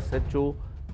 SHO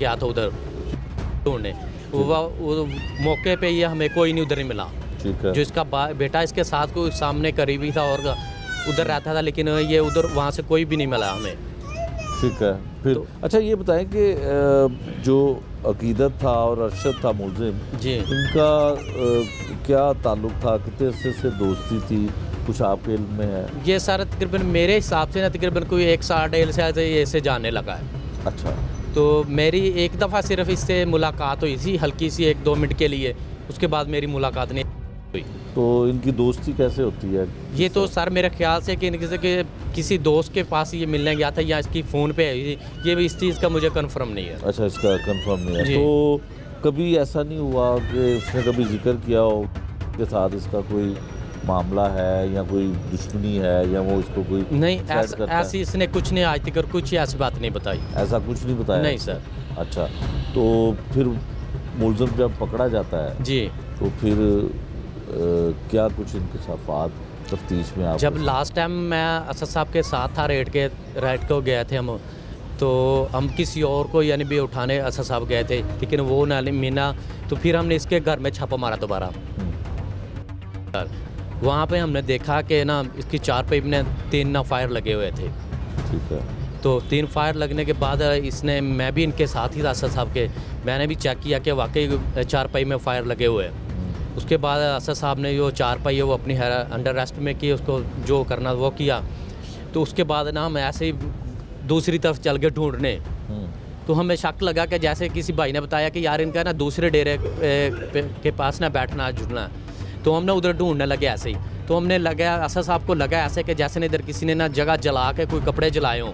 گیا تھا ادھر ڈھونڈنے. وہ موقع پہ یہ ہمیں کوئی نہیں ادھر نہیں ملا. ٹھیک ہے. جو اس کا بیٹا اس کے ساتھ کوئی سامنے قریبی تھا اور ادھر رہتا تھا, لیکن یہ ادھر وہاں سے کوئی بھی نہیں ملا ہمیں. ٹھیک ہے. پھر اچھا یہ بتائیں کہ جو عقیدت تھا اور ارشد تھا ملزم, جی ان کا کیا تعلق تھا, کتنے عرصے سے دوستی تھی, کچھ آپ کے علم میں ہے؟ یہ سارا تقریباً میرے حساب سے نا تقریباً کوئی 1 سال 1.5 سال سے یہ اسے جاننے لگا ہے. اچھا. تو میری ایک دفعہ صرف اس سے ملاقات ہوئی تھی, ہلکی سی 1-2 منٹ کے لیے, اس کے بعد میری ملاقات نہیں ہوئی. تو ان کی دوستی کیسے ہوتی ہے؟ یہ تو سر میرے خیال سے کہ کسی دوست کے پاس یہ ملنے گیا تھا یا اس کی فون پہ آئی تھی, یہ بھی اس چیز کا مجھے کنفرم نہیں ہے. اچھا, اس کا کنفرم نہیں ہے. جی. تو کبھی ایسا نہیں ہوا کہ اس نے کبھی ذکر کیا ہو کے ساتھ اس کا کوئی معاملہ ہے یا کوئی دشمنی ہے یا وہ اس کو کوئی نہیں, threat کرتا ہے؟ ایسی اس نے کچھ نہیں آج تک کچھ ایسی بات نہیں بتائی. ایسا کچھ نہیں بتایا؟ نہیں سر. اچھا. تو پھر ملزم جب پکڑا جاتا ہے جی, تو پھر کیا کچھ انکشافات تفتیش میں آپ جب لاسٹ ٹائم میں اسد صاحب کے ساتھ تھا ریڈ کو گئے تھے ہم, تو ہم کسی اور کو یعنی بھی اٹھانے اسد صاحب گئے تھے, لیکن وہ نہ ملا. تو پھر ہم نے اس کے گھر میں چھاپا مارا دوبارہ. وہاں پہ ہم نے دیکھا کہ نا اس کی 4 پہ میں 3 فائر لگے ہوئے تھے. ٹھیک ہے. تو 3 فائر لگنے کے بعد اس نے, میں بھی ان کے ساتھ ہی تھا اسد صاحب کے, میں نے بھی چیک کیا کہ واقعی 4 پائی میں فائر لگے ہوئے ہیں. اس کے بعد اسد صاحب نے جو 4 پائی ہے وہ اپنی انڈر ریسٹ میں کی, اس کو جو کرنا وہ کیا. تو اس کے بعد نا ہم ایسے ہی دوسری طرف چل گئے ڈھونڈنے. تو ہمیں شک لگا کہ جیسے کسی بھائی نے بتایا کہ یار ان کا نا دوسرے ڈیرے کے پاس نہ بیٹھنا جڑنا. تو ہم نے ادھر ڈھونڈنے لگے ایسے ہی. تو ہم نے لگا اسد صاحب کو لگا ایسے کہ جیسے ادھر کسی نے نا جگہ جلا کے کوئی کپڑے جلائے ہوں.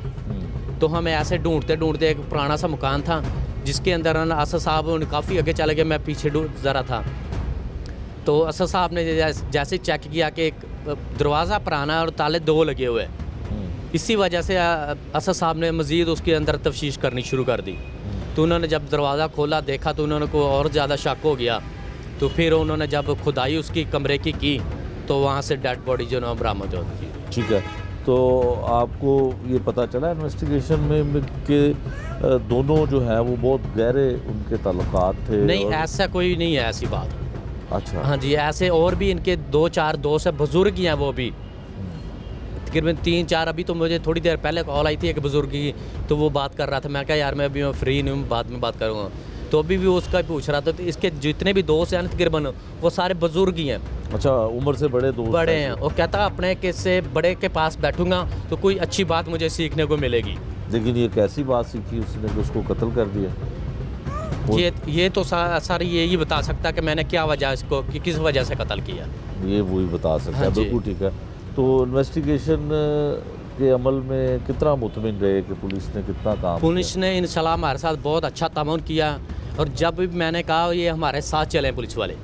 تو ہمیں ایسے ڈھونڈتے ایک پرانا سا مکان تھا جس کے اندر اسد صاحب کافی آگے چلے گئے, میں پیچھے ذرا تھا. تو اسد صاحب نے جیسے چیک کیا کہ ایک دروازہ پرانا ہے اور تالے 2 لگے ہوئے. اسی وجہ سے اسد صاحب نے مزید اس کے اندر تفتیش کرنی شروع کر دی. تو انہوں نے جب دروازہ کھولا دیکھا تو انہوں نے کو اور زیادہ شک ہو گیا. تو پھر انہوں نے جب کھدائی اس کی کمرے کی تو وہاں سے ڈیڈ باڈی جو نا برآمد ہوتی ہے. ٹھیک ہے. تو آپ کو یہ پتہ چلا انویسٹیگیشن میں کہ دونوں جو ہیں وہ بہت گہرے ان کے تعلقات تھے؟ نہیں, ایسا کوئی نہیں ہے ایسی بات. اچھا. ہاں جی, ایسے اور بھی ان کے 2-4 دوست ہیں, بزرگ ہی ہیں وہ بھی تقریباً 3-4. ابھی تو مجھے تھوڑی دیر پہلے کال آئی تھی ایک بزرگ کی, تو وہ بات کر رہا تھا. میں کہا یار میں ابھی فری نہیں ہوں, بعد میں بات کروں گا. تو ابھی بھی اس کا پوچھ رہا تھا. تو اس کے جتنے بھی دوست ہیں تقریباً وہ سارے بزرگ ہی ہیں. اچھا, عمر سے بڑے دوست بڑے ہیں. اور کہتا اپنے کے سے بڑے کے پاس بیٹھوں گا تو کوئی اچھی بات مجھے سیکھنے کو ملے گی. لیکن یہ کیسی بات سیکھی اس نے کہ اس کو قتل کر دیا؟ یہ تو سر یہی بتا سکتا کہ میں نے کیا وجہ اس کو کس وجہ سے قتل کیا, یہ وہی بتا سکتا ہے. ہاں جی. بالکل ٹھیک ہے. تو انویسٹیگیشن کے عمل میں کتنا مطمئن رہے کہ پولیس نے کتنا کام کیا؟ پولیس نے انشاءاللہ ہمارے ساتھ بہت اچھا تعاون کیا. اور جب بھی میں نے کہا یہ ہمارے ساتھ چلیں پولیس والے,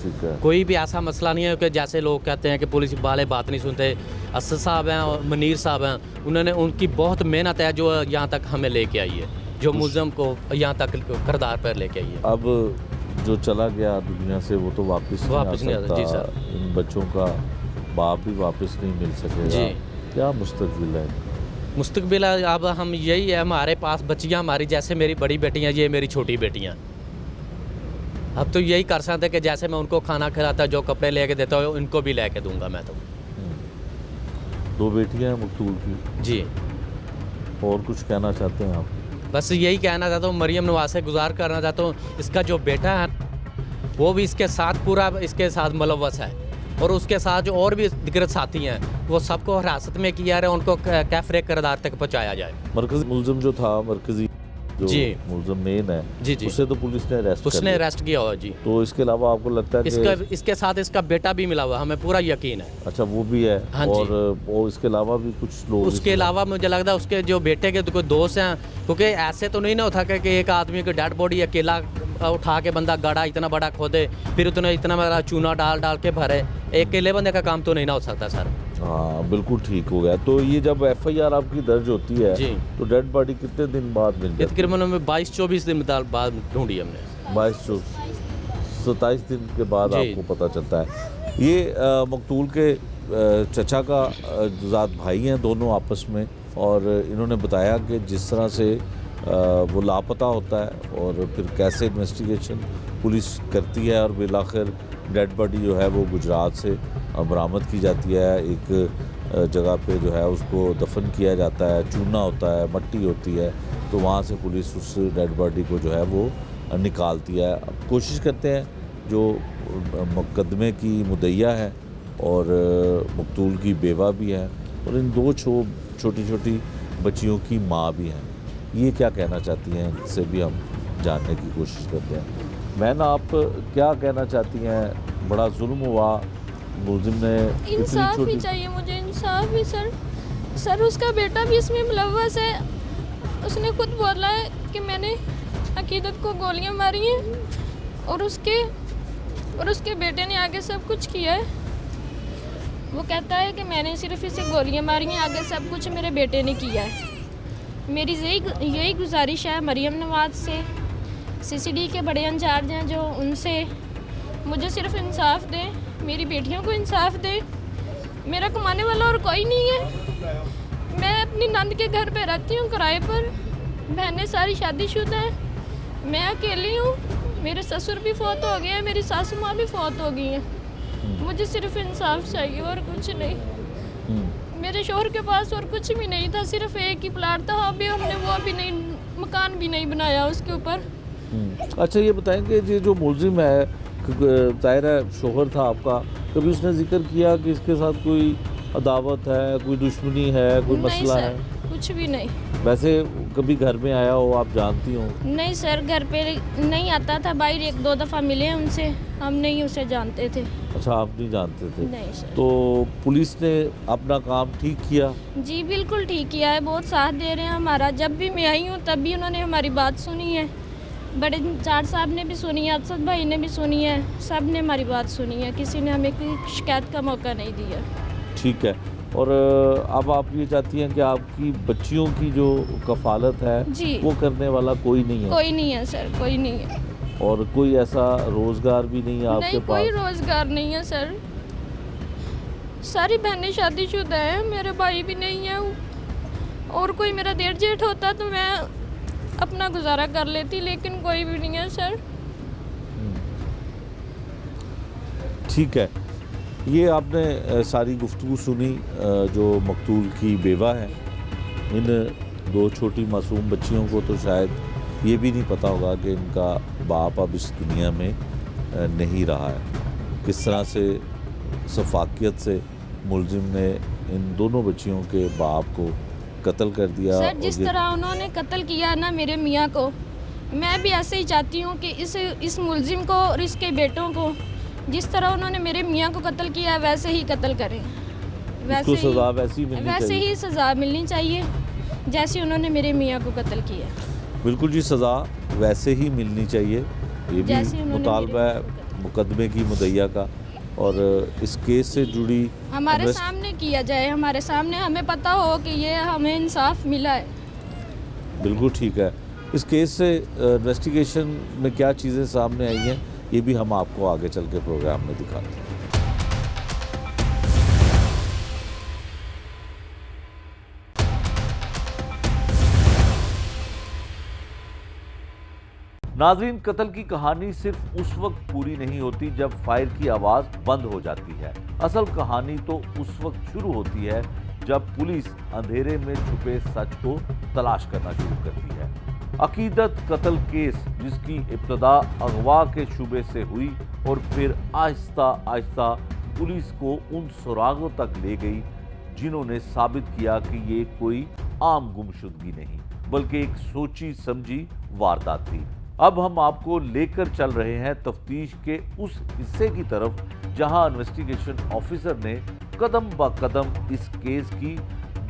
ٹھیک ہے. کوئی بھی ایسا مسئلہ نہیں ہے کہ جیسے لوگ کہتے ہیں کہ پولیس والے بات نہیں سنتے. اسد صاحب ہیں اور منیر صاحب ہیں, انہوں نے ان کی بہت محنت ہے جو یہاں تک ہمیں لے کے آئی ہے, جو ملزم کو یہاں تک کردار پر لے کے آئی ہے. اب جو چلا گیا دنیا سے وہ تو واپس نہیں آ سکتا. جی سر. ان بچوں کا باپ بھی واپس نہیں مل سکے گا. جی. کیا مستقبل ہے؟ مستقبل اب ہم یہی ہے, ہمارے پاس بچیاں ہماری جیسے میری بڑی بیٹیاں, یہ میری چھوٹی بیٹیاں. اب تو یہی کر سکتے کہ جیسے میں ان کو کھانا کھلاتا, جو کپڑے لے کے دیتا ہوں ان کو بھی لے کے دوں گا میں. تو 2 بیٹیاں ہیں مقتول کی. جی. اور کچھ کہنا چاہتے ہیں آپ؟ بس یہی کہنا چاہتا ہوں, مریم نواز سے گزار کرنا چاہتا ہوں, اس کا جو بیٹا ہے وہ بھی اس کے ساتھ پورا اس کے ساتھ ملوث ہے, اور اس کے ساتھ جو اور بھی دیگر ساتھی ہیں وہ سب کو حراست میں کیا رہے, ان کو کیفرے کردار تک پہنچایا جائے. مرکزی ملزم جو تھا, مرکزی جو جی. ملزم مین ہے, جی جی, اسے تو پولیس نے اریسٹ کیا ہوا. جی. تو اس کے علاوہ آپ کو لگتا ہے کہ اس کے ساتھ اس کا بیٹا بھی ملا ہوا, ہمیں پورا یقین ہے. اچھا, وہ بھی ہے. ہاں جی. اور اس کے علاوہ بھی کچھ لوگ, اس کے علاوہ مجھے لگتا ہے اس کے جو بیٹے کے کوئی دوست ہیں, کیونکہ ایسے تو نہیں نہ ہوتا کہ ایک آدمی کی ڈیڈ باڈی اکیلا اٹھا کے بندہ گاڑا اتنا بڑا کھودے, پھر اتنا بڑا چونا ڈال کے بھرے. ایک اکیلے بندے کا کام تو نہیں نہ ہو سکتا سر. ہاں بالکل ٹھیک ہو گیا. تو یہ جب FIR آپ کی درج ہوتی ہے جی, تو ڈیڈ باڈی کتنے دن بعد مل جاتی ہے؟ تقریباً 22-24 دن بعد ڈھونڈی ہم نے. 27 دن کے بعد آپ کو پتہ چلتا ہے. یہ مقتول کے چچا کا ذات بھائی ہیں دونوں آپس میں, اور انہوں نے بتایا کہ جس طرح سے وہ لاپتہ ہوتا ہے اور پھر کیسے انویسٹیگیشن پولیس کرتی ہے اور بالآخر ڈیڈ باڈی جو ہے وہ گجرات سے برآمد کی جاتی ہے، ایک جگہ پہ جو ہے اس کو دفن کیا جاتا ہے، چونا ہوتا ہے، مٹی ہوتی ہے، تو وہاں سے پولیس اس ڈیڈ باڈی کو جو ہے وہ نکالتی ہے۔ اب کوشش کرتے ہیں جو مقدمے کی مدعیہ ہے اور مقتول کی بیوہ بھی ہے اور ان دو چھوٹی چھوٹی بچیوں کی ماں بھی ہیں، یہ کیا کہنا چاہتی ہیں، اس سے بھی ہم جاننے کی کوشش کرتے ہیں۔ مین، آپ کیا کہنا چاہتی ہیں؟ بڑا ظلم ہوا، ملزم نے انصاف ہی چاہیے مجھے، انصاف ہی سر اس کا بیٹا بھی اس میں ملوث ہے۔ اس نے خود بولا ہے کہ میں نے عقیدت کو گولیاں ماری ہیں اور اس کے بیٹے نے آگے سب کچھ کیا ہے۔ وہ کہتا ہے کہ میں نے صرف اسے گولیاں ماری ہیں، آگے سب کچھ میرے بیٹے نے کیا ہے۔ میری یہی گزارش ہے مریم نواز سے، CCD کے بڑے انچارج ہیں جو، ان سے مجھے صرف انصاف دیں، میری بیٹیوں کو انصاف دیں۔ میرا کمانے والا اور کوئی نہیں ہے، میں اپنی نند کے گھر پہ رہتی ہوں کرائے پر، بہنیں ساری شادی شدہ ہیں، میں اکیلی ہوں، میرے سسر بھی فوت ہو گئے ہیں، میری ساسو ماں بھی فوت ہو گئی ہیں۔ مجھے صرف انصاف چاہیے اور کچھ نہیں۔ میرے شوہر کے پاس اور کچھ بھی نہیں تھا، صرف ایک ہی پلاٹ تھا، ابھی ہم نے وہ بھی نہیں، مکان بھی نہیں بنایا اس کے اوپر۔ اچھا یہ بتائیں کہ یہ جو ملزم ہے، ظاہر ہے شوہر تھا آپ کا، کبھی اس نے ذکر کیا کہ اس کے ساتھ کوئی عداوت ہے، کوئی دشمنی ہے، کوئی مسئلہ ہے؟ نہیں سر، کچھ بھی نہیں۔ ویسے کبھی گھر میں آیا ہو، آپ جانتی ہوں؟ نہیں سر، گھر پہ نہیں آتا تھا، باہر ایک دو دفعہ ملے ہیں ان سے، ہم نہیں اسے جانتے تھے۔ اچھا آپ نہیں جانتے تھے؟ نہیں سر۔ تو پولیس نے اپنا کام ٹھیک کیا؟ جی بالکل ٹھیک کیا ہے، بہت ساتھ دے رہے ہیں ہمارا، جب بھی میں آئی ہوں تب بھی انہوں نے ہماری بات سنی ہے، بڑے چار صاحب نے بھی سنی ہے، اسد بھائی نے بھی سنی ہے، سب نے ہماری بات سنی ہے، کسی نے ہمیں کوئی شکایت کا موقع نہیں دیا۔ ٹھیک ہے، اور اب آپ یہ چاہتی ہیں کہ آپ کی بچیوں کی جو کفالت ہے جی وہ کرنے والا کوئی نہیں ہے؟ کوئی نہیں ہے سر، کوئی نہیں ہے۔ اور کوئی ایسا روزگار بھی نہیں ہے آپ کے نہیں، پاس؟ کوئی روزگار نہیں ہے سر، ساری بہنیں شادی شدہ ہیں، میرے بھائی بھی نہیں ہیں، اور کوئی میرا دیر جیٹھ ہوتا تو میں اپنا گزارا کر لیتی، لیکن کوئی بھی نہیں ہے سر۔ ٹھیک ہے، یہ آپ نے ساری گفتگو سنی جو مقتول کی بیوہ ہے۔ ان دو چھوٹی معصوم بچیوں کو تو شاید یہ بھی نہیں پتہ ہوگا کہ ان کا باپ اب اس دنیا میں نہیں رہا ہے، کس طرح سے سفاکیت سے ملزم نے ان دونوں بچیوں کے باپ کو قتل کر دیا۔ سر جس طرح انہوں نے قتل کیا نا میرے میاں کو، میں بھی ایسے ہی چاہتی ہوں کہ اس ملزم کو اور اس کے بیٹوں کو جس طرح انہوں نے میرے میاں کو قتل کیا ویسے ہی قتل کریں، ویسے سزا ویسے ہی سزا ملنی چاہیے جیسے انہوں نے میرے میاں کو قتل کیا۔ بالکل جی، سزا ویسے ہی ملنی چاہیے، یہ بھی مطالبہ ہے مقدمے کی مدعیہ کا، اور اس کیس سے جڑی ہمارے سامنے کیا جائے، ہمارے سامنے ہمیں پتہ ہو کہ یہ ہمیں انصاف ملا ہے۔ بالکل ٹھیک ہے، اس کیس سے انویسٹیگیشن میں کیا چیزیں سامنے آئی ہیں یہ بھی ہم آپ کو آگے چل کے پروگرام میں دکھاتے ہیں۔ ناظرین، قتل کی کہانی صرف اس وقت پوری نہیں ہوتی جب فائر کی آواز بند ہو جاتی ہے، اصل کہانی تو اس وقت شروع ہوتی ہے جب پولیس اندھیرے میں چھپے سچ کو تلاش کرنا شروع کرتی ہے۔ عقیدت قتل کیس جس کی ابتدا اغوا کے شبے سے ہوئی اور پھر آہستہ آہستہ پولیس کو ان سراغوں تک لے گئی جنہوں نے ثابت کیا کہ یہ کوئی عام گمشدگی نہیں بلکہ ایک سوچی سمجھی واردات تھی۔ اب ہم آپ کو لے کر چل رہے ہیں تفتیش کے اس حصے کی طرف جہاں انویسٹیگیشن آفیسر نے قدم با قدم اس کیس کی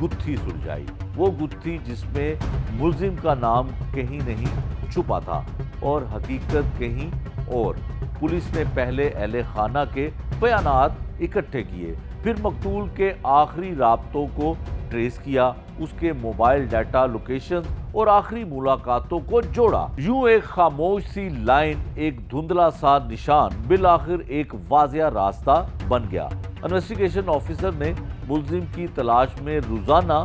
گتھی سلجھائی، وہ گتھی جس میں ملزم کا نام کہیں نہیں چھپا تھا اور حقیقت کہیں اور۔ پولیس نے پہلے اہل خانہ کے بیانات اکٹھے کیے، پھر مقتول کے آخری رابطوں کو ٹریس کیا، اس کے موبائل ڈیٹا، لوکیشن اور آخری ملاقاتوں کو جوڑا۔ یوں ایک خاموش سی لائن، ایک دھندلا سا نشان بالآخر ایک واضح راستہ بن گیا۔ انویسٹیگیشن آفیسر نے ملزم کی تلاش میں روزانہ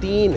3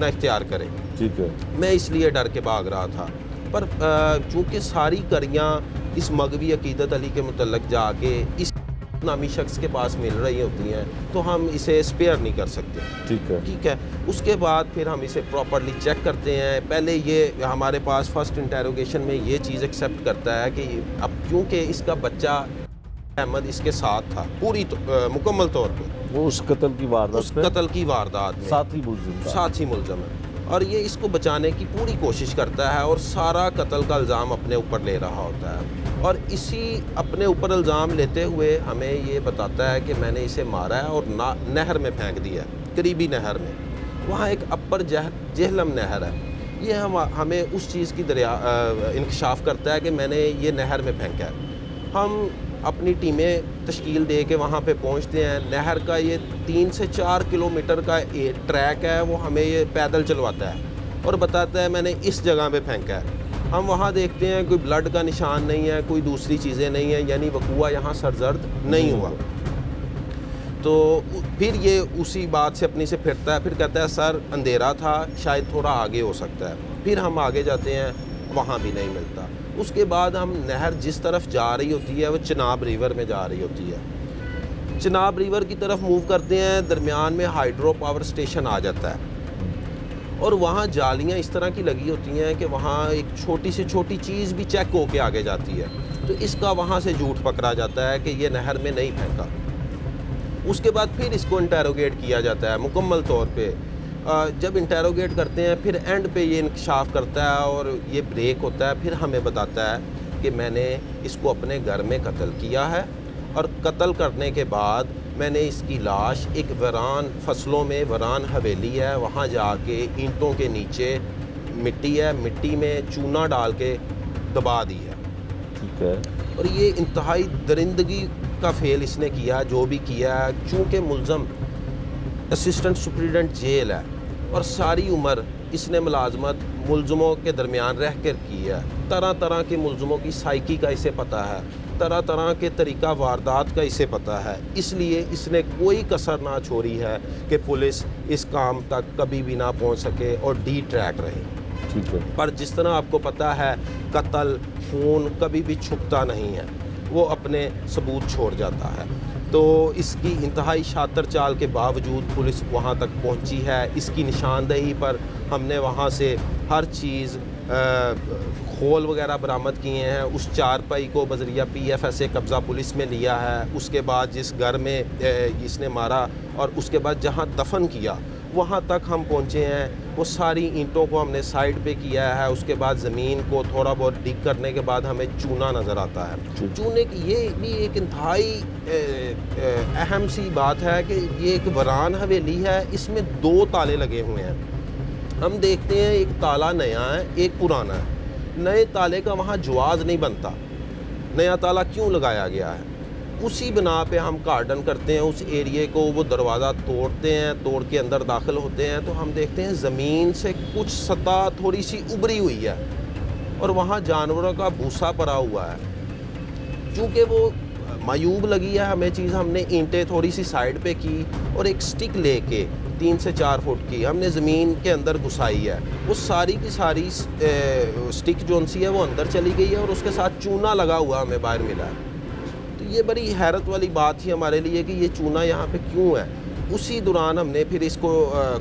نہ اختیار کرے. ٹھیک ہے. میں اس لیے ڈر کے بھاگ رہا تھا. پر چونکہ ساری کریاں اس مغوی عقیدت علی کے متعلق جا کے اس نامی شخص کے پاس مل رہی ہوتی ہیں تو ہم اسے اسپیئر نہیں کر سکتے. ٹھیک ہے. اس کے بعد پھر ہم اسے پراپرلی چیک کرتے ہیں. پہلے یہ ہمارے پاس فرسٹ انٹیروگیشن میں یہ چیز ایکسیپٹ کرتا ہے کہ اب کیونکہ اس کا بچہ احمد اس کے ساتھ تھا پوری مکمل طور پہ، وہ اس قتل کی واردات میں ساتھی ملزم ہے، اور یہ اس کو بچانے کی پوری کوشش کرتا ہے اور سارا قتل کا الزام اپنے اوپر لے رہا ہوتا ہے. اور اسی اپنے اوپر الزام لیتے ہوئے ہمیں یہ بتاتا ہے کہ میں نے اسے مارا ہے اور نہر میں پھینک دیا ہے، قریبی نہر میں. وہاں ایک اپر جہلم نہر ہے. یہ ہمیں اس چیز کی انکشاف کرتا ہے کہ میں نے یہ نہر میں پھینکا ہے. ہم اپنی ٹیمیں تشکیل دے کے وہاں پہ پہنچتے ہیں. نہر کا یہ 3 سے 4 کلومیٹر کا ٹریک ہے، وہ ہمیں یہ پیدل چلواتا ہے اور بتاتا ہے میں نے اس جگہ پہ پھینکا ہے. ہم وہاں دیکھتے ہیں کوئی بلڈ کا نشان نہیں ہے، کوئی دوسری چیزیں نہیں ہیں، یعنی وقوع یہاں سرزرد نہیں ہوا. تو پھر یہ اسی بات سے اپنی سے پھرتا ہے، پھر کہتا ہے سر اندھیرا تھا، شاید تھوڑا آگے ہو سکتا ہے. پھر ہم آگے جاتے ہیں، وہاں بھی نہیں ملتا. اس کے بعد ہم نہر جس طرف جا رہی ہوتی ہے وہ چناب ریور میں جا رہی ہوتی ہے. چناب ریور کی طرف موو کرتے ہیں، درمیان میں ہائیڈرو پاور اسٹیشن آ جاتا ہے اور وہاں جالیاں اس طرح کی لگی ہوتی ہیں کہ وہاں ایک چھوٹی سے چھوٹی چیز بھی چیک ہو کے آگے جاتی ہے. تو اس کا وہاں سے جھوٹ پکڑا جاتا ہے کہ یہ نہر میں نہیں پھینکا. اس کے بعد پھر اس کو انٹیروگیٹ کیا جاتا ہے مکمل طور پہ. جب انٹیروگیٹ کرتے ہیں پھر اینڈ پہ یہ انکشاف کرتا ہے اور یہ بریک ہوتا ہے. پھر ہمیں بتاتا ہے کہ میں نے اس کو اپنے گھر میں قتل کیا ہے اور قتل کرنے کے بعد میں نے اس کی لاش ایک ویران فصلوں میں ویران حویلی ہے وہاں جا کے اینٹوں کے نیچے مٹی ہے، مٹی میں چونا ڈال کے دبا دی ہے. ٹھیک ہے. اور یہ انتہائی درندگی کا فعل اس نے کیا جو بھی کیا ہے. چونکہ ملزم اسسٹنٹ سپرنٹینڈنٹ جیل ہے اور ساری عمر اس نے ملازمت ملزموں کے درمیان رہ کر کی ہے. طرح طرح کے ملزموں کی سائیکی کا اسے پتہ ہے، طرح طرح کے طریقہ واردات کا اسے پتہ ہے. اس لیے اس نے کوئی کسر نہ چھوڑی ہے کہ پولیس اس کام تک کبھی بھی نہ پہنچ سکے اور ڈی ٹریک رہے. ٹھیک ہے. پر جس طرح آپ کو پتہ ہے قتل خون کبھی بھی چھپتا نہیں ہے، وہ اپنے ثبوت چھوڑ جاتا ہے. تو اس کی انتہائی شاطر چال کے باوجود پولیس وہاں تک پہنچی ہے. اس کی نشاندہی پر ہم نے وہاں سے ہر چیز کھول وغیرہ برآمد کیے ہیں. اس چارپائی کو بذریعہ PFS سے قبضہ پولیس میں لیا ہے. اس کے بعد جس گھر میں اس نے مارا اور اس کے بعد جہاں دفن کیا وہاں تک ہم پہنچے ہیں. وہ ساری اینٹوں کو ہم نے سائڈ پہ کیا ہے. اس کے بعد زمین کو تھوڑا بہت ڈگ کرنے کے بعد ہمیں چونا نظر آتا ہے. چونے کی یہ بھی ایک انتہائی اہم سی بات ہے کہ یہ ایک ویران حویلی ہے. اس میں 2 تالے لگے ہوئے ہیں. ہم دیکھتے ہیں ایک تالا نیا ہے ایک پرانا ہے. نئے تالے کا وہاں جواز نہیں بنتا. نیا تالا کیوں لگایا گیا ہے؟ اسی بنا پہ ہم کارڈن کرتے ہیں اس ایریے کو. وہ دروازہ توڑتے ہیں، توڑ کے اندر داخل ہوتے ہیں تو ہم دیکھتے ہیں زمین سے کچھ سطح تھوڑی سی ابری ہوئی ہے اور وہاں جانوروں کا بھوسا پڑا ہوا ہے. چونکہ وہ معیوب لگی ہے ہمیں چیز، ہم نے اینٹیں تھوڑی سی سائڈ پہ کی اور ایک سٹک لے کے 3 سے 4 فٹ کی ہم نے زمین کے اندر گھسائی ہے. وہ ساری کی ساری سٹک جو سی ہے وہ اندر چلی گئی ہے اور اس کے ساتھ چونا لگا ہوا ہمیں باہر ملا ہے. تو یہ بڑی حیرت والی بات تھی ہمارے لیے کہ یہ چونا یہاں پہ کیوں ہے. اسی دوران ہم نے پھر اس کو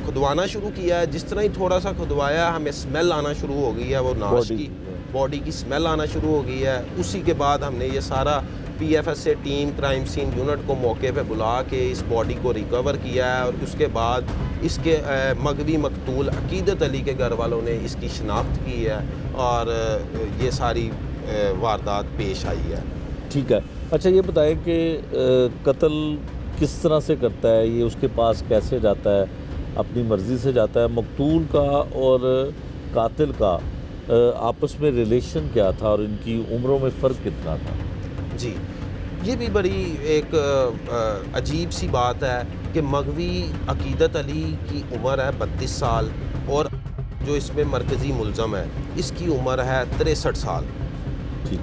کھدوانا شروع کیا ہے. جس طرح ہی تھوڑا سا کھدوایا ہمیں اسمیل آنا شروع ہو گئی ہے، وہ ناش کی باڈی کی اسمیل آنا شروع ہو گئی ہے. اسی کے بعد ہم نے یہ سارا PFS سے ٹیم کرائم سین یونٹ کو موقع پہ بلا کے اس باڈی کو ریکور کیا ہے اور اس کے بعد اس کے مغوی مقتول عقیدت علی کے گھر والوں نے اس کی شناخت کی ہے اور یہ ساری واردات پیش آئی ہے. ٹھیک ہے. اچھا یہ بتائیں کہ قتل کس طرح سے کرتا ہے؟ یہ اس کے پاس کیسے جاتا ہے؟ اپنی مرضی سے جاتا ہے؟ مقتول کا اور قاتل کا آپس میں ریلیشن کیا تھا اور ان کی عمروں میں فرق کتنا تھا؟ جی یہ بھی بڑی ایک عجیب سی بات ہے کہ مغوی عقیدت علی کی عمر ہے 32 سال اور جو اس میں مرکزی ملزم ہے اس کی عمر ہے 63 سال.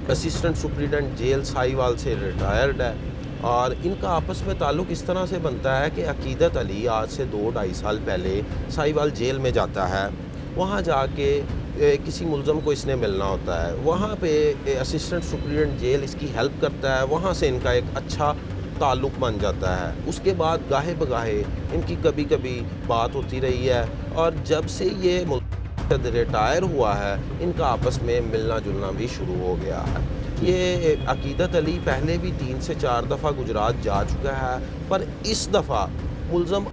اسسٹنٹ سپرنٹینڈنٹ جیل ساہیوال سے ریٹائرڈ ہے اور ان کا آپس میں تعلق اس طرح سے بنتا ہے کہ عقیدت علی آج سے 2-2.5 سال پہلے ساہیوال جیل میں جاتا ہے. وہاں جا کے کسی ملزم کو اس نے ملنا ہوتا ہے. وہاں پہ اسسٹنٹ سپرنٹینڈنٹ جیل اس کی ہیلپ کرتا ہے. وہاں سے ان کا ایک اچھا تعلق بن جاتا ہے. اس کے بعد گاہے بگاہے ان کی کبھی کبھی بات ہوتی رہی ہے, اور جب سے یہ ریٹائر ہوا ہے ان کا آپس میں ملنا جلنا بھی شروع ہو گیا ہے. یہ عقیدت علی پہلے بھی 3 سے 4 دفعہ گجرات جا چکا ہے, پر اس دفعہ ملزم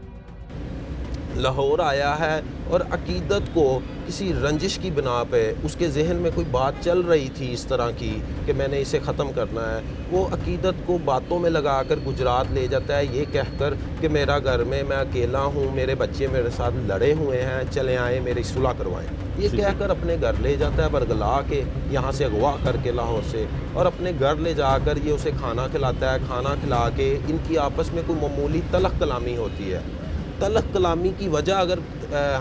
لاہور آیا ہے اور عقیدت کو کسی رنجش کی بنا پہ اس کے ذہن میں کوئی بات چل رہی تھی اس طرح کی کہ میں نے اسے ختم کرنا ہے. وہ عقیدت کو باتوں میں لگا کر گجرات لے جاتا ہے, یہ کہہ کر کہ میرا گھر میں میں اکیلا ہوں, میرے بچے میرے ساتھ لڑے ہوئے ہیں, چلے آئیں میری صلح کروائیں. یہ کہہ کر اپنے گھر لے جاتا ہے, برگلا کے یہاں سے اغوا کر کے لاہور سے, اور اپنے گھر لے جا کر یہ اسے کھانا کھلاتا ہے. کھانا کھلا کے ان کی آپس میں کوئی معمولی تلخ کلامی ہوتی ہے. تلخ کلامی کی وجہ اگر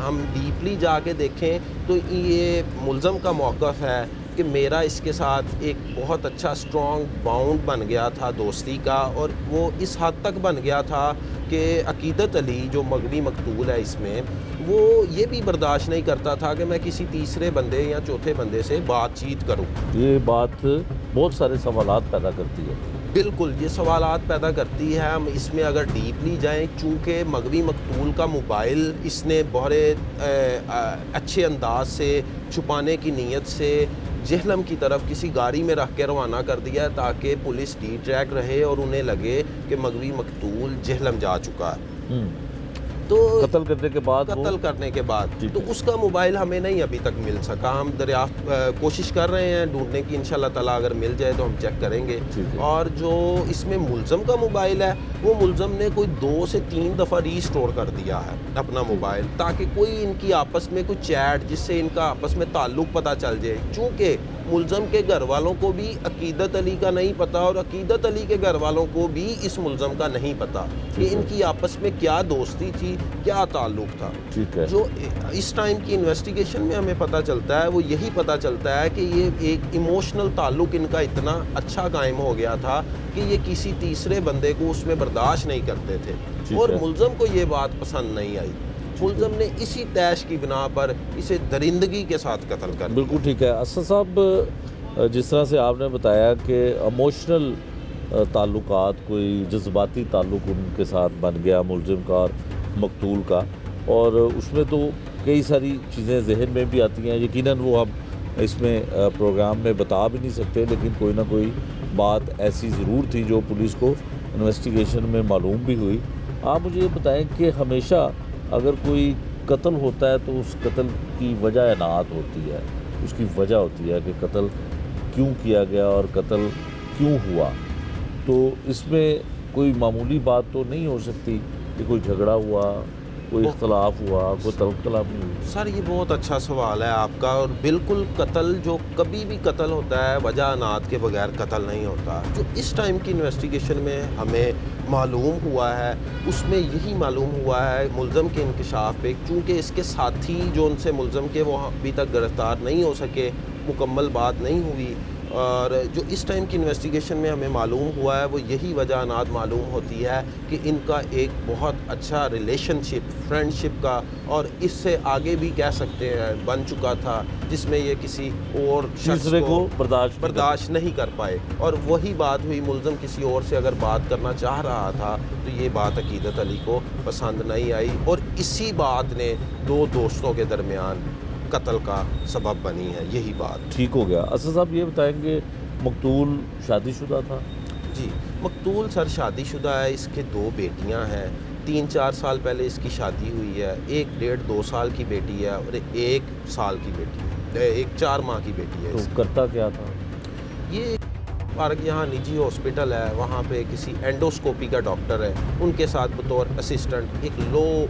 ہم ڈیپلی جا کے دیکھیں تو یہ ملزم کا موقف ہے کہ میرا اس کے ساتھ ایک بہت اچھا سٹرونگ باؤنڈ بن گیا تھا دوستی کا, اور وہ اس حد تک بن گیا تھا کہ عقیدت علی جو مغوی مقتول ہے اس میں, وہ یہ بھی برداشت نہیں کرتا تھا کہ میں کسی تیسرے بندے یا چوتھے بندے سے بات چیت کروں. یہ بات بہت سارے سوالات پیدا کرتی ہے. بالکل یہ سوالات پیدا کرتی ہے. ہم اس میں اگر ڈیپلی جائیں, چونکہ مغوی مقتول کا موبائل اس نے بہت اچھے انداز سے چھپانے کی نیت سے جہلم کی طرف کسی گاڑی میں رکھ کے روانہ کر دیا تاکہ پولیس ڈی ٹریک رہے اور انہیں لگے کہ مغوی مقتول جہلم جا چکا ہے. تو قتل کرنے کے بعد تو اس کا موبائل ہمیں نہیں ابھی تک مل سکا. ہم دریافت کوشش کر رہے ہیں ڈھونڈنے کی, انشاءاللہ تعالیٰ اگر مل جائے تو ہم چیک کریں گے. اور جو اس میں ملزم کا موبائل ہے, وہ ملزم نے کوئی 2 سے 3 دفعہ ری اسٹور کر دیا ہے اپنا موبائل, تاکہ کوئی ان کی آپس میں کوئی چیٹ جس سے ان کا آپس میں تعلق پتہ چل جائے. چونکہ ملزم کے گھر والوں کو بھی عقیدت علی کا نہیں پتہ, اور عقیدت علی کے گھر والوں کو بھی اس ملزم کا نہیں پتہ کہ ان کی آپس میں کیا دوستی تھی, کیا تعلق تھا. جو اس ٹائم کی انویسٹیگیشن میں ہمیں پتہ چلتا ہے وہ یہی پتہ چلتا ہے کہ یہ ایک ایموشنل تعلق ان کا اتنا اچھا قائم ہو گیا تھا کہ یہ کسی تیسرے بندے کو اس میں برداشت نہیں کرتے تھے, اور ملزم کو یہ بات پسند نہیں آئی. ملزم نے اسی تیش کی بنا پر اسے درندگی کے ساتھ قتل کر دیا. بالکل ٹھیک ہے. اسد صاحب, جس طرح سے آپ نے بتایا کہ ایموشنل تعلقات, کوئی جذباتی تعلق ان کے ساتھ بن گیا ملزم کا اور مقتول کا, اور اس میں تو کئی ساری چیزیں ذہن میں بھی آتی ہیں. یقیناً وہ ہم اس میں پروگرام میں بتا بھی نہیں سکتے, لیکن کوئی نہ کوئی بات ایسی ضرور تھی جو پولیس کو انویسٹیگیشن میں معلوم بھی ہوئی. آپ مجھے یہ بتائیں کہ ہمیشہ اگر کوئی قتل ہوتا ہے تو اس قتل کی وجہ عنایت ہوتی ہے, اس کی وجہ ہوتی ہے کہ قتل کیوں کیا گیا اور قتل کیوں ہوا. تو اس میں کوئی معمولی بات تو نہیں ہو سکتی کہ کوئی جھگڑا ہوا, کوئی اختلاف ہوا, کوئی تلخ کلامی ہوئی. سر یہ بہت اچھا سوال ہے آپ کا, اور بالکل قتل جو کبھی بھی قتل ہوتا ہے وجہ عنایت کے بغیر قتل نہیں ہوتا. جو اس ٹائم کی انویسٹیگیشن میں ہمیں معلوم ہوا ہے اس میں یہی معلوم ہوا ہے ملزم کے انکشاف پہ, چونکہ اس کے ساتھی جو ان سے ملزم کے وہ ابھی تک گرفتار نہیں ہو سکے, مکمل بات نہیں ہوئی, اور جو اس ٹائم کی انویسٹیگیشن میں ہمیں معلوم ہوا ہے وہ یہی وجہ عنایت معلوم ہوتی ہے کہ ان کا ایک بہت اچھا ریلیشن شپ, فرینڈ شپ کا, اور اس سے آگے بھی کہہ سکتے ہیں بن چکا تھا, جس میں یہ کسی اور شخص کو برداشت نہیں کر پائے. اور وہی بات ہوئی, ملزم کسی اور سے اگر بات کرنا چاہ رہا تھا تو یہ بات عقیدت علی کو پسند نہیں آئی, اور اسی بات نے 2 دوستوں کے درمیان قتل کا سبب بنی ہے. یہی بات ٹھیک ہو گیا. اسد صاحب یہ بتائیں کہ مقتول شادی شدہ تھا؟ جی مقتول سر شادی شدہ ہے. اس کے 2 بیٹیاں ہیں. 3-4 سال پہلے اس کی شادی ہوئی ہے. 1 1.5-2 سال کی بیٹی ہے اور 1 سال کی بیٹی ہے, 4 ماہ کی بیٹی ہے. تو کرتا کیا تھا یہ پارک یہاں نجی ہاسپٹل ہے, وہاں پہ کسی اینڈوسکوپی کا ڈاکٹر ہے, ان کے ساتھ بطور اسسٹنٹ ایک لو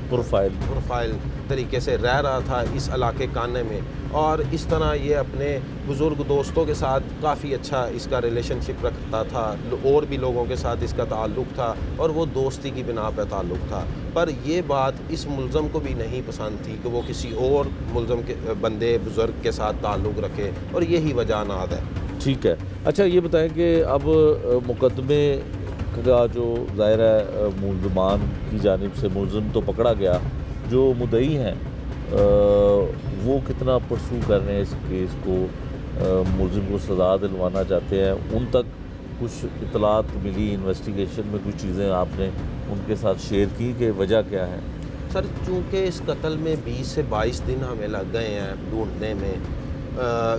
پروفائل طریقے سے رہ رہا تھا اس علاقے کانے میں. اور اس طرح یہ اپنے بزرگ دوستوں کے ساتھ کافی اچھا اس کا ریلیشن شپ رکھتا تھا, اور بھی لوگوں کے ساتھ اس کا تعلق تھا, اور وہ دوستی کی بنا پہ تعلق تھا. پر یہ بات اس ملزم کو بھی نہیں پسند تھی کہ وہ کسی اور ملزم کے بندے بزرگ کے ساتھ تعلق رکھے, اور یہی وجہ عنایت ہے. ٹھیک ہے. اچھا یہ بتائیں کہ اب مقدمے کا جو ظاہر ہے ملزمان کی جانب سے ملزم تو پکڑا گیا, جو مدعی ہیں وہ کتنا پرسو کر رہے ہیں اس کیس کو, ملزم کو سزا دلوانا چاہتے ہیں, ان تک کچھ اطلاعات ملی انویسٹیگیشن میں, کچھ چیزیں آپ نے ان کے ساتھ شیئر کی کہ وجہ کیا ہے؟ سر چونکہ اس قتل میں 20 سے 22 دن ہمیں لگ گئے ہیں ڈھونڈنے میں,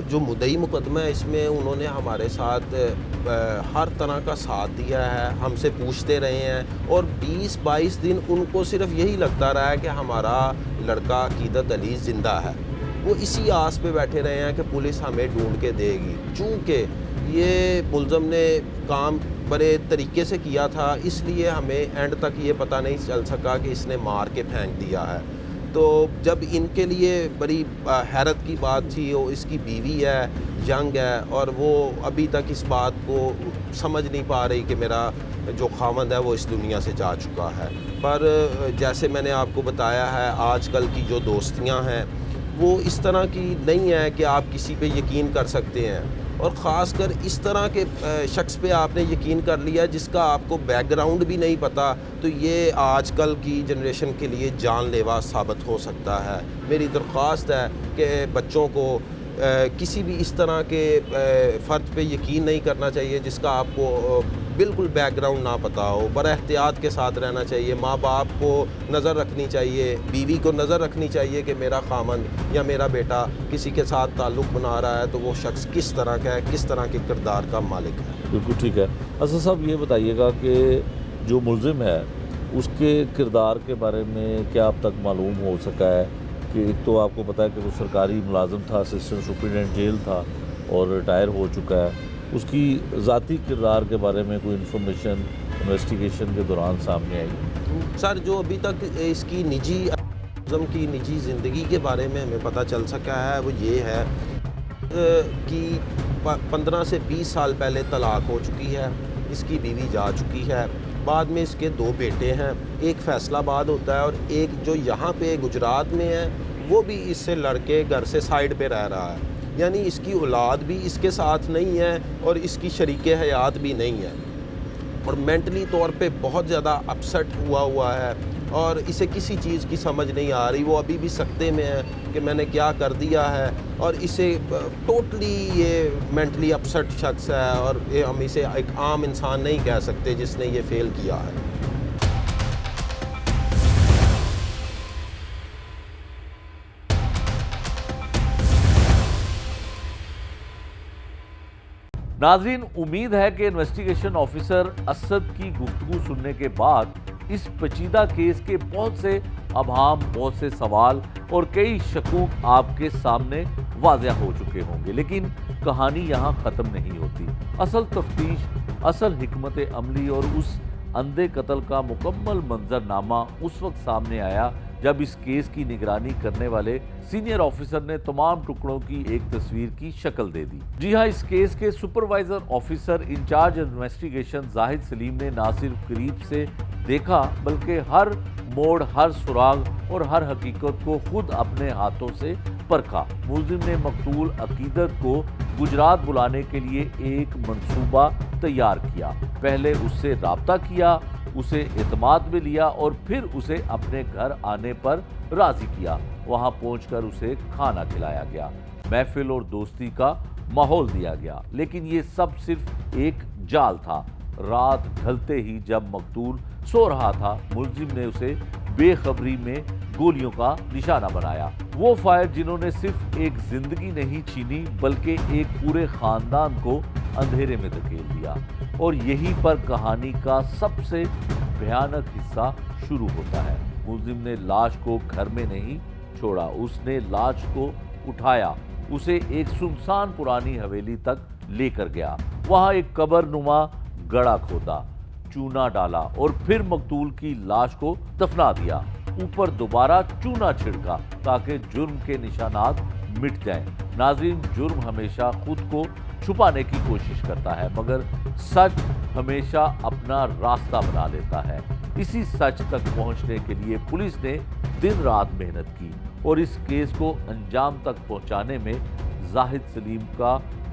جو مدعی مقدمہ ہے اس میں انہوں نے ہمارے ساتھ ہر طرح کا ساتھ دیا ہے, ہم سے پوچھتے رہے ہیں, اور 20-22 دن ان کو صرف یہی لگتا رہا ہے کہ ہمارا لڑکا عقیدت علی زندہ ہے. وہ اسی آس پہ بیٹھے رہے ہیں کہ پولیس ہمیں ڈھونڈ کے دے گی. چونکہ یہ ملزم نے کام بڑے طریقے سے کیا تھا, اس لیے ہمیں اینڈ تک یہ پتہ نہیں چل سکا کہ اس نے مار کے پھینک دیا ہے. تو جب ان کے لیے بڑی حیرت کی بات تھی, وہ اس کی بیوی ہے, ینگ ہے, اور وہ ابھی تک اس بات کو سمجھ نہیں پا رہی کہ میرا جو خاوند ہے وہ اس دنیا سے جا چکا ہے. پر جیسے میں نے آپ کو بتایا ہے, آج کل کی جو دوستیاں ہیں وہ اس طرح کی نہیں ہے کہ آپ کسی پہ یقین کر سکتے ہیں, اور خاص کر اس طرح کے شخص پہ آپ نے یقین کر لیا جس کا آپ کو بیک گراؤنڈ بھی نہیں پتہ, تو یہ آج کل کی جنریشن کے لیے جان لیوا ثابت ہو سکتا ہے. میری درخواست ہے کہ بچوں کو کسی بھی اس طرح کے فرد پہ یقین نہیں کرنا چاہیے جس کا آپ کو بالکل بیک گراؤنڈ نہ پتہ ہو. بڑا احتیاط کے ساتھ رہنا چاہیے, ماں باپ کو نظر رکھنی چاہیے, بیوی کو نظر رکھنی چاہیے کہ میرا خامند یا میرا بیٹا کسی کے ساتھ تعلق بنا رہا ہے تو وہ شخص کس طرح کا ہے, کس طرح کے کردار کا مالک ہے. بالکل ٹھیک ہے. اسد صاحب یہ بتائیے گا کہ جو ملزم ہے اس کے کردار کے بارے میں کیا اب تک معلوم ہو سکا ہے؟ کہ ایک تو آپ کو پتہ ہے کہ وہ سرکاری ملازم تھا, اسسٹنٹ سپرنٹینڈنٹ جیل تھا اور ریٹائر ہو چکا ہے. اس کی ذاتی کردار کے بارے میں کوئی انفارمیشن انویسٹیگیشن کے دوران سامنے آئی؟ سر جو ابھی تک اس کی نجی زندگی کے بارے میں ہمیں پتہ چل سکا ہے وہ یہ ہے کہ 15 سے 20 سال پہلے طلاق ہو چکی ہے, اس کی بیوی جا چکی ہے, بعد میں اس کے 2 بیٹے ہیں, ایک فیصل آباد ہوتا ہے اور ایک جو یہاں پہ گجرات میں ہے وہ بھی اس سے لڑ کے گھر سے سائڈ پہ رہ رہا ہے. یعنی اس کی اولاد بھی اس کے ساتھ نہیں ہے اور اس کی شریک حیات بھی نہیں ہے, اور مینٹلی طور پہ بہت زیادہ اپسٹ ہوا ہے, اور اسے کسی چیز کی سمجھ نہیں آ رہی. وہ ابھی بھی سکتے میں ہے کہ میں نے کیا کر دیا ہے, اور اسے ٹوٹلی یہ مینٹلی اپسٹ شخص ہے, اور ہم اسے ایک عام انسان نہیں کہہ سکتے جس نے یہ فیل کیا ہے. ناظرین, امید ہے کہ انویسٹیگیشن آفیسر اسد کی گفتگو سننے کے بعد اس پیچیدہ کیس کے بہت سے ابہام, بہت سے سوال اور کئی شکوک آپ کے سامنے واضح ہو چکے ہوں گے. لیکن کہانی یہاں ختم نہیں ہوتی. اصل تفتیش, اصل حکمت عملی اور اس اندھے قتل کا مکمل منظرنامہ اس وقت سامنے آیا جب اس کیس کی نگرانی کرنے والے سینئر آفیسر نے تمام ٹکڑوں کی ایک تصویر کی شکل دے دی. جی ہاں, اس کیس کے سپروائزر آفیسر انچارج انویسٹیگیشن زاہد سلیم نے نہ صرف قریب سے دیکھا بلکہ ہر موڑ, ہر سراغ اور ہر حقیقت کو خود اپنے ہاتھوں سے پرکھا. ملزم نے مقتول عقیدت کو گجرات بلانے کے لیے ایک منصوبہ تیار کیا. پہلے اس سے رابطہ کیا, اسے اعتماد میں لیا اور پھر اسے اپنے گھر آنے پر راضی کیا. وہاں پہنچ کر اسے کھانا کھلایا گیا, محفل اور دوستی کا ماحول دیا گیا. لیکن یہ سب صرف ایک جال تھا. رات ڈھلتے ہی جب مقتول سو رہا تھا, ملزم نے اسے بے خبری میں گولیوں کا نشانہ بنایا. وہ فائر جنہوں نے صرف ایک زندگی نہیں چھینی بلکہ ایک پورے خاندان کو اندھیرے میں دھکیل دیا. اور یہی پر کہانی کا سب سے بھیانک حصہ شروع ہوتا ہے. ملزم نے لاش کو گھر میں نہیں چھوڑا, اس نے لاش کو اٹھایا, اسے ایک سنسان پرانی حویلی تک لے کر گیا. وہاں ایک قبر نما گڑھا کھودا, چونا ڈالا اور پھر مقتول کی لاش کو دفنا دیا. اوپر دوبارہ چونا چھڑکا تاکہ جرم کے نشانات مٹ جائیں. ناظرین, جرم ہمیشہ خود کو چھپانے کی کوشش کرتا ہے مگر سچ ہمیشہ اپنا راستہ بنا لیتا ہے. اسی سچ تک پہنچنے کے لیے پولیس نے دن رات محنت کی اور اس کیس کو انجام تک پہنچانے میں زاہد سلیم کا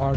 8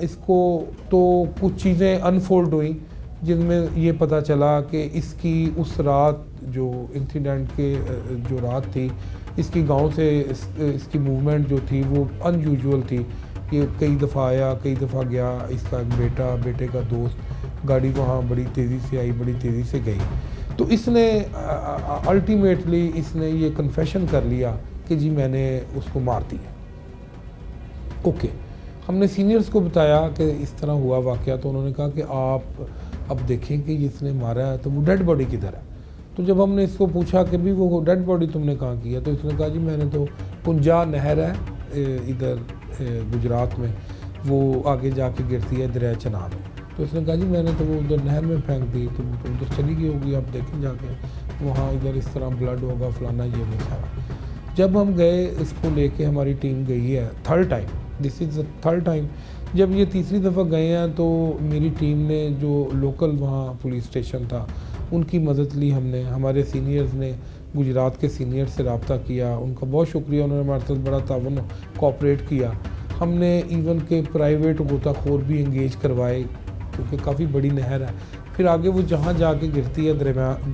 اس کو تو کچھ چیزیں انفولڈ ہوئیں جن میں یہ پتہ چلا کہ اس کی اس رات جو انسیڈنٹ کے جو رات تھی اس کی گاؤں سے اس کی موومنٹ جو تھی وہ ان یوزول تھی. یہ کئی دفعہ آیا کئی دفعہ گیا. اس کا بیٹا بیٹے کا دوست گاڑی وہاں بڑی تیزی سے آئی بڑی تیزی سے گئی. تو اس نے الٹیمیٹلی اس نے یہ کنفیشن کر لیا کہ جی میں نے اس کو مار دیا. اوکے, ہم نے سینئرز کو بتایا کہ اس طرح ہوا واقعہ, تو انہوں نے کہا کہ آپ اب دیکھیں کہ جس نے مارا ہے تو وہ ڈیڈ باڈی کدھر ہے. تو جب ہم نے اس کو پوچھا کہ بھی وہ ڈیڈ باڈی تم نے کہاں کی ہے, تو اس نے کہا جی میں نے تو پنجا نہر ہے ادھر گجرات میں, وہ آگے جا کے گرتی ہے دریا چناب میں. تو اس نے کہا جی میں نے تو وہ ادھر نہر میں پھینک دی, تو وہ تو ادھر چلی گئی ہوگی, آپ دیکھیں جا کے وہاں ادھر اس طرح بلڈ ہوگا فلانا یہ وہ سارا. جب ہم گئے اس کو لے کے, ہماری ٹیم گئی ہے third time, this is the third time. جب یہ تیسری دفعہ گئے ہیں تو میری ٹیم نے جو لوکل وہاں پولیس اسٹیشن تھا ان کی مدد لی. ہم نے ہمارے سینئرز نے گجرات کے سینئر سے رابطہ کیا, ان کا بہت شکریہ, انہوں نے ہمارے ساتھ بڑا تعاون کوآپریٹ کیا. ہم نے ایون کہ پرائیویٹ غوطہ خور بھی انگیج کروائے کیونکہ کافی بڑی نہر ہے. پھر آگے وہ جہاں جا کے گرتی ہے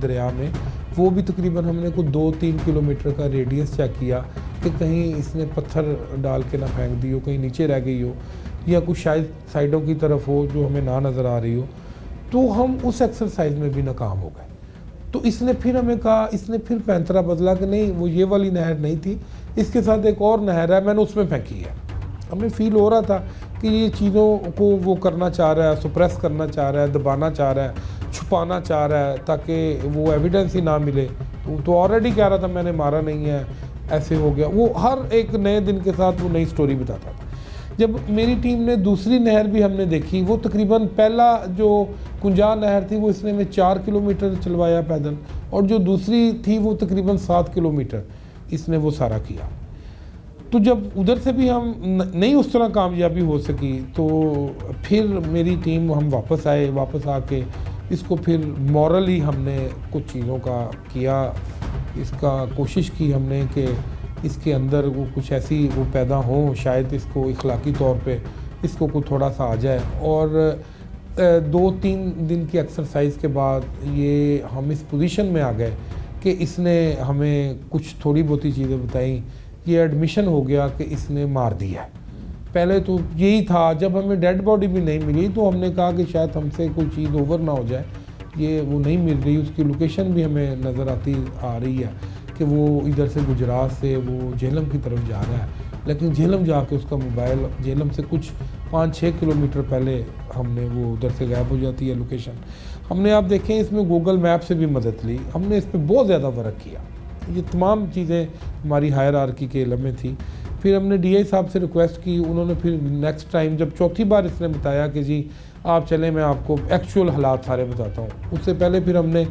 دریا میں, وہ بھی تقریباً ہم نے کوئی 2-3 کلومیٹر کا ریڈیس چیک کیا کہ کہیں اس نے پتھر ڈال کے نہ پھینک دی ہو, کہیں نیچے رہ گئی ہو, یا کچھ شاید سائڈوں کی طرف ہو جو ہمیں نہ نظر آ رہی ہو. تو ہم اس ایکسرسائز میں بھی ناکام ہو گئے. تو اس نے پھر ہمیں کہا, اس نے پھر پینترا بدلا کہ نہیں وہ یہ والی نہر نہیں تھی, اس کے ساتھ ایک اور نہر ہے, میں نے اس میں پھینکی ہے. ہمیں فیل ہو رہا تھا کہ یہ چیزوں کو وہ کرنا چاہ رہا ہے, سپریس کرنا چاہ رہا ہے, دبانا چاہ رہا ہے, چھپانا چاہ رہا ہے تاکہ وہ ایویڈنس ہی نہ ملے. تو آلریڈی کہہ رہا تھا میں نے مارا نہیں ہے, ایسے ہو گیا. وہ ہر ایک نئے دن کے ساتھ وہ نئی سٹوری بتاتا تھا. جب میری ٹیم نے دوسری نہر بھی ہم نے دیکھی, وہ تقریباً پہلا جو کنجا نہر تھی وہ اس نے ہمیں 4 کلومیٹر چلوایا پیدل, اور جو دوسری تھی وہ تقریباً 7 کلومیٹر اس نے وہ سارا کیا. تو جب ادھر سے بھی ہم نہیں اس طرح کامیابی ہو سکی تو پھر میری ٹیم ہم واپس آئے. واپس آ کے اس کو پھر مورلی ہم نے کچھ چیزوں کا کیا, اس کا کوشش کی ہم نے کہ اس کے اندر وہ کچھ ایسی وہ پیدا ہوں, شاید اس کو اخلاقی طور پہ اس کو کوئی تھوڑا سا آ جائے. اور 2-3 دن کی ایکسرسائز کے بعد یہ ہم اس پوزیشن میں آ گئے کہ اس نے ہمیں کچھ تھوڑی بہتی چیزیں بتائیں. یہ ایڈمیشن ہو گیا کہ اس نے مار دیا. پہلے تو یہی تھا, جب ہمیں ڈیڈ باڈی بھی نہیں ملی تو ہم نے کہا کہ شاید ہم سے کوئی چیز اوور نہ ہو جائے, یہ وہ نہیں مل رہی. اس کی لوکیشن بھی ہمیں نظر آ رہی ہے کہ وہ ادھر سے گجرات سے وہ جہلم کی طرف جا رہا ہے, لیکن جہلم جا کے اس کا موبائل جہلم سے کچھ 5-6 کلومیٹر پہلے ہم نے وہ ادھر سے غائب ہو جاتی ہے لوکیشن. ہم نے آپ دیکھیں اس میں گوگل میپ سے بھی مدد لی, ہم نے اس پہ بہت زیادہ ورک کیا. یہ تمام چیزیں ہماری ہائرارکی کے علم میں تھی. پھر ہم نے ڈی آئی صاحب سے ریکویسٹ کی, انہوں نے پھر نیکسٹ ٹائم جب چوتھی بار اس نے بتایا کہ جی آپ چلیں میں آپ کو ایکچوئل حالات سارے بتاتا ہوں, اس سے پہلے پھر ہم نے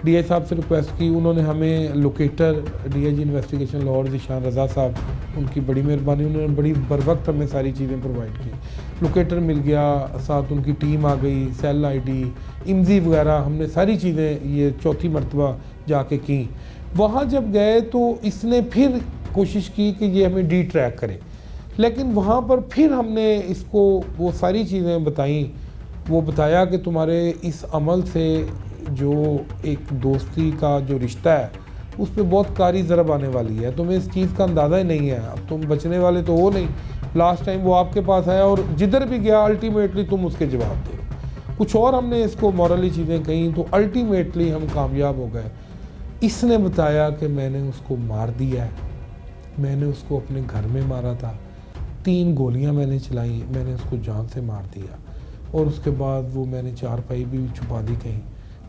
ڈی آئی صاحب سے ریکویسٹ کی. انہوں نے ہمیں locator D I G investigation Lahore Zeeshan Raza صاحب, ان کی بڑی مہربانی, انہوں نے بڑی بر وقت ہمیں ساری چیزیں پرووائڈ کی. لوکیٹر مل گیا, ساتھ ان کی ٹیم آ گئی, سیل آئی ڈی, امزی وغیرہ, ہم نے ساری چیزیں یہ چوتھی مرتبہ جا کے کی. وہاں جب گئے تو اس نے پھر کوشش کی کہ یہ ہمیں ڈی ٹریک کرے, لیکن وہاں پر پھر ہم نے اس کو وہ ساری چیزیں بتائیں. وہ بتایا کہ تمہارے اس عمل سے جو ایک دوستی کا جو رشتہ ہے اس پہ بہت کاری ضرب آنے والی ہے, تمہیں اس چیز کا اندازہ ہی نہیں ہے, اب تم بچنے والے تو ہو نہیں. لاسٹ ٹائم وہ آپ کے پاس آیا اور جدھر بھی گیا الٹیمیٹلی تم اس کے جواب دے. کچھ اور ہم نے اس کو مورلی چیزیں کہیں تو الٹیمیٹلی ہم کامیاب ہو گئے. اس نے بتایا کہ میں نے اس کو مار دیا ہے, میں نے اس کو اپنے گھر میں مارا تھا, 3 گولیاں میں نے چلائیں, میں نے اس کو جان سے مار دیا, اور اس کے بعد وہ میں نے 4 پائی بھی چھپا دی کہیں.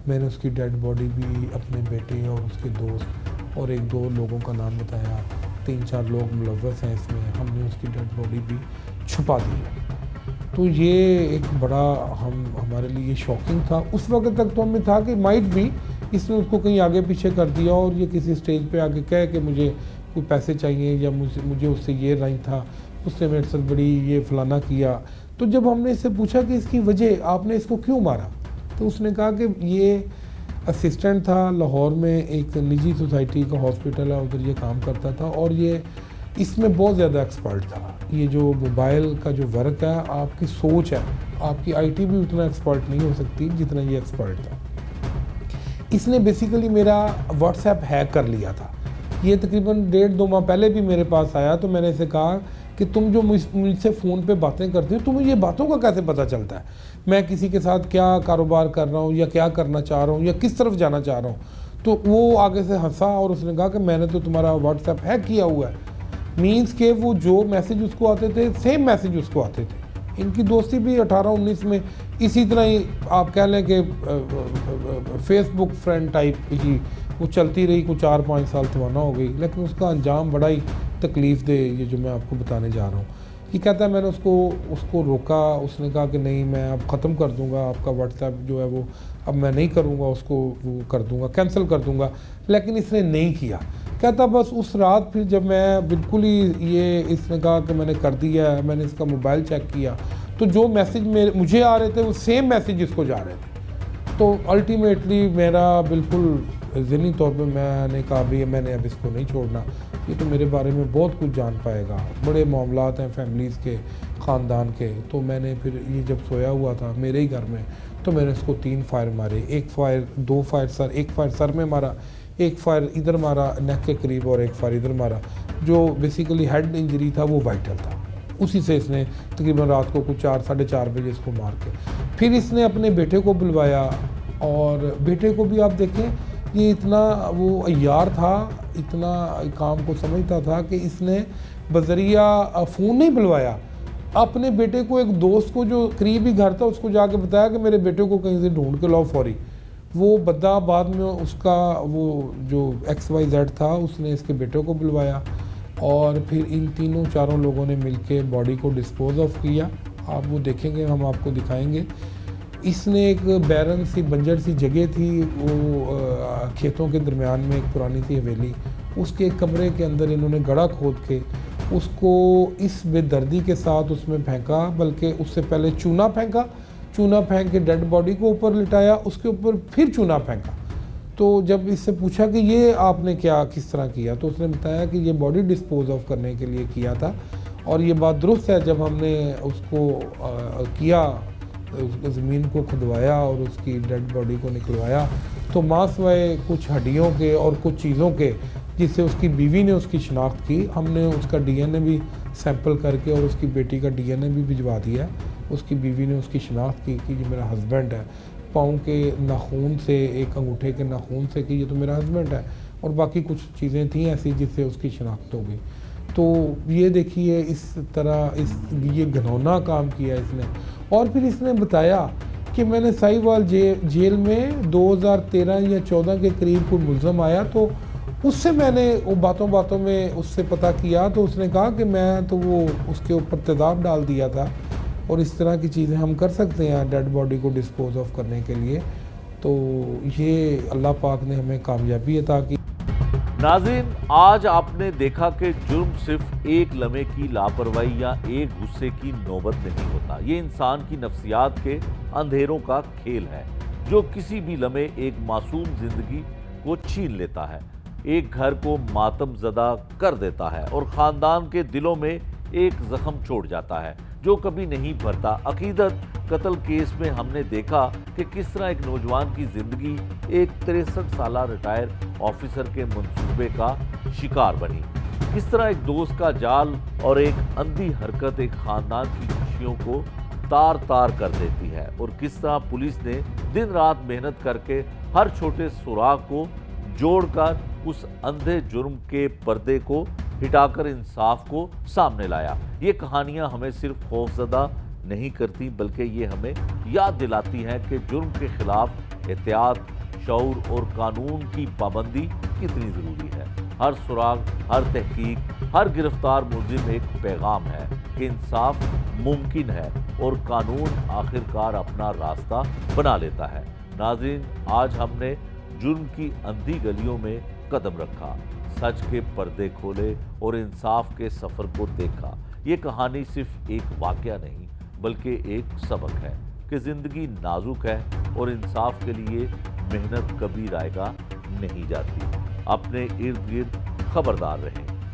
میں نے اس کی ڈیڈ باڈی بھی اپنے بیٹے اور اس کے دوست اور 1-2 لوگوں کا نام بتایا, 3-4 لوگ ملوث ہیں اس میں, ہم نے اس کی ڈیڈ باڈی بھی چھپا دی ہے. تو یہ ایک بڑا ہمارے لیے شاکنگ تھا. اس وقت تک تو ہمیں تھا کہ مائٹ بھی اس نے اس کو کہیں آگے پیچھے کر دیا اور یہ کسی سٹیج پہ آگے کہے کہ مجھے کوئی پیسے چاہیے یا مجھے اس سے یہ رائن تھا, اس نے میرے ساتھ بڑی یہ فلانا کیا. تو جب ہم نے اس سے پوچھا کہ اس کی وجہ آپ نے اس کو کیوں مارا, تو اس نے کہا کہ یہ اسسٹنٹ تھا لاہور میں, ایک نجی سوسائٹی کا ہاسپٹل ہے ادھر یہ کام کرتا تھا, اور یہ اس میں بہت زیادہ ایکسپرٹ تھا. یہ جو موبائل کا جو ورک ہے، آپ کی سوچ ہے، آپ کی IT بھی اتنا ایکسپرٹ نہیں ہو سکتی جتنا یہ ایکسپرٹ تھا. اس نے بیسیکلی میرا واٹس ایپ ہیک کر لیا تھا. یہ تقریباً 1.5-2 ماہ پہلے بھی میرے پاس آیا تو میں نے اسے کہا کہ تم جو مجھ سے فون پہ باتیں کرتے ہو، تمہیں یہ باتوں کا کیسے پتہ چلتا ہے میں کسی کے ساتھ کیا کاروبار کر رہا ہوں یا کیا کرنا چاہ رہا ہوں یا کس طرف جانا چاہ رہا ہوں؟ تو وہ آگے سے ہنسا اور اس نے کہا کہ میں نے تو تمہارا واٹس ایپ ہیک کیا ہوا ہے. مینس کہ وہ جو میسیج اس کو آتے تھے سیم میسیج اس کو آتے تھے. ان کی دوستی بھی 18-19 میں اسی طرح ہی آپ کہہ لیں کہ فیس بک فرینڈ ٹائپ ہی وہ چلتی رہی. کوئی 4-5 سال توانا ہو گئی، لیکن اس کا انجام بڑا ہی تکلیف دہ یہ جو میں آپ کو بتانے جا رہا ہوں. یہ کہتا ہے میں نے اس کو روکا. اس نے کہا کہ نہیں، میں اب ختم کر دوں گا آپ کا واٹس ایپ جو ہے وہ اب میں نہیں کروں گا، اس کو وہ کر دوں گا، کینسل کر دوں گا. لیکن اس نے نہیں کیا. کہتا بس اس رات پھر جب میں بالکل ہی اس نے کہا کہ میں نے کر دیا ہے، میں نے اس کا موبائل چیک کیا تو جو میسیج مجھے آ رہے تھے وہ سیم میسیج اس کو جا رہے تھے. تو الٹیمیٹلی میرا بالکل ذہنی طور پہ میں نے کہا بھی میں نے اب اس کو نہیں چھوڑنا. یہ تو میرے بارے میں بہت کچھ جان پائے گا، بڑے معاملات ہیں فیملیز کے، خاندان کے. تو میں نے پھر یہ جب سویا ہوا تھا میرے ہی گھر میں تو میں نے اس کو 3 فائر مارے. 1 فائر سر میں مارا، 1 فائر ادھر مارا نیک کے قریب اور 1 فائر ادھر مارا. جو بیسیکلی ہیڈ انجری تھا وہ وائٹل تھا. اسی سے اس نے تقریباً رات کو کچھ 4-4:30 بجے اس کو مار کے پھر اس نے اپنے بیٹے کو بلوایا. اور بیٹے کو بھی آپ دیکھیں یہ اتنا وہ عیار تھا، اتنا کام کو سمجھتا تھا کہ اس نے بذریعہ فون نہیں بلوایا، اپنے بیٹے کو ایک دوست کو جو قریبی گھر تھا اس کو جا کے بتایا کہ میرے بیٹے کو کہیں سے ڈھونڈ کے لاؤ فوری. وہ بدہ بعد میں اس کا وہ جو XYZ تھا اس نے اس کے بیٹے کو بلوایا اور پھر ان 3-4 لوگوں نے مل کے باڈی کو ڈسپوز آف کیا. آپ وہ دیکھیں گے، ہم آپ کو دکھائیں گے. اس نے ایک بیرن سی بنجر سی جگہ تھی، وہ کھیتوں کے درمیان میں ایک پرانی سی حویلی، اس کے کمرے کے اندر انہوں نے گڑھا کھود کے اس کو اس بے دردی کے ساتھ اس میں پھینکا. بلکہ اس سے پہلے چونا پھینک کے ڈیڈ باڈی کو اوپر لٹایا، اس کے اوپر پھر چونا پھینکا. تو جب اس سے پوچھا کہ یہ آپ نے کس طرح کیا تو اس نے بتایا کہ یہ باڈی ڈسپوز آف کرنے کے لیے کیا تھا. اور یہ بات درست ہے، جب ہم نے اس کو کیا، زمین کو کھدوایا اور اس کی ڈیڈ باڈی کو نکلوایا تو ماں سوائے کچھ ہڈیوں کے اور کچھ چیزوں کے جس سے اس کی بیوی نے اس کی شناخت کی، ہم نے اس کا DNA بھی سیمپل کر کے اور اس کی بیٹی کا DNA بھی بھجوا دیا. اس کی بیوی نے اس کی شناخت کی کہ یہ میرا ہسبینڈ ہے. پاؤں کے ناخون سے، ایک انگوٹھے کے ناخون سے کہ یہ تو میرا ہسبینڈ ہے، اور باقی کچھ چیزیں تھیں ایسی جس سے اس کی شناخت ہو گئی. تو یہ دیکھیے اس طرح یہ گھنونا کام کیا اس نے. اور پھر اس نے بتایا کہ میں نے ساہیوال جیل میں 2013 یا 14 کے قریب کوئی ملزم آیا تو اس سے میں نے وہ باتوں میں اس سے پتہ کیا تو اس نے کہا کہ میں تو وہ اس کے اوپر تیزاب ڈال دیا تھا اور اس طرح کی چیزیں ہم کر سکتے ہیں ڈیڈ باڈی کو ڈسپوز آف کرنے کے لیے. تو یہ اللہ پاک نے ہمیں کامیابی عطا کی. ناظرین، آج آپ نے دیکھا کہ جرم صرف ایک لمحے کی لاپرواہی یا ایک غصے کی نوبت نہیں ہوتا. یہ انسان کی نفسیات کے اندھیروں کا کھیل ہے جو کسی بھی لمحے ایک معصوم زندگی کو چھین لیتا ہے، ایک گھر کو ماتم زدہ کر دیتا ہے اور خاندان کے دلوں میں ایک زخم چھوڑ جاتا ہے جو کبھی نہیں بھرتا. عقیدت قتل کیس میں ہم نے دیکھا کہ کس طرح ایک نوجوان کی زندگی ایک 63 سالہ ریٹائر آفیسر کے منصوبے کا شکار بنی. کس طرح ایک دوست کا جال اور ایک اندھی حرکت ایک خاندان کی خوشیوں کو تار تار کر دیتی ہے، اور کس طرح پولیس نے دن رات محنت کر کے ہر چھوٹے سراغ کو جوڑ کر اس اندھے جرم کے پردے کو ہٹا کر انصاف کو سامنے لایا. یہ کہانیاں ہمیں صرف خوفزدہ نہیں کرتی بلکہ یہ ہمیں یاد دلاتی ہیں کہ جرم کے خلاف احتیاط، شعور اور قانون کی پابندی کتنی ضروری ہے. ہر سراغ، ہر تحقیق، ہر گرفتار ملزم ایک پیغام ہے کہ انصاف ممکن ہے اور قانون آخرکار اپنا راستہ بنا لیتا ہے. ناظرین، آج ہم نے جرم کی اندھی گلیوں میں قدم رکھا، سچ کے پردے کھولے اور انصاف کے سفر کو دیکھا. یہ کہانی صرف ایک واقعہ نہیں بلکہ ایک سبق ہے کہ زندگی نازک ہے اور انصاف کے لیے محنت کبھی رائگاں نہیں جاتی. اپنے ارد گرد خبردار رہیں.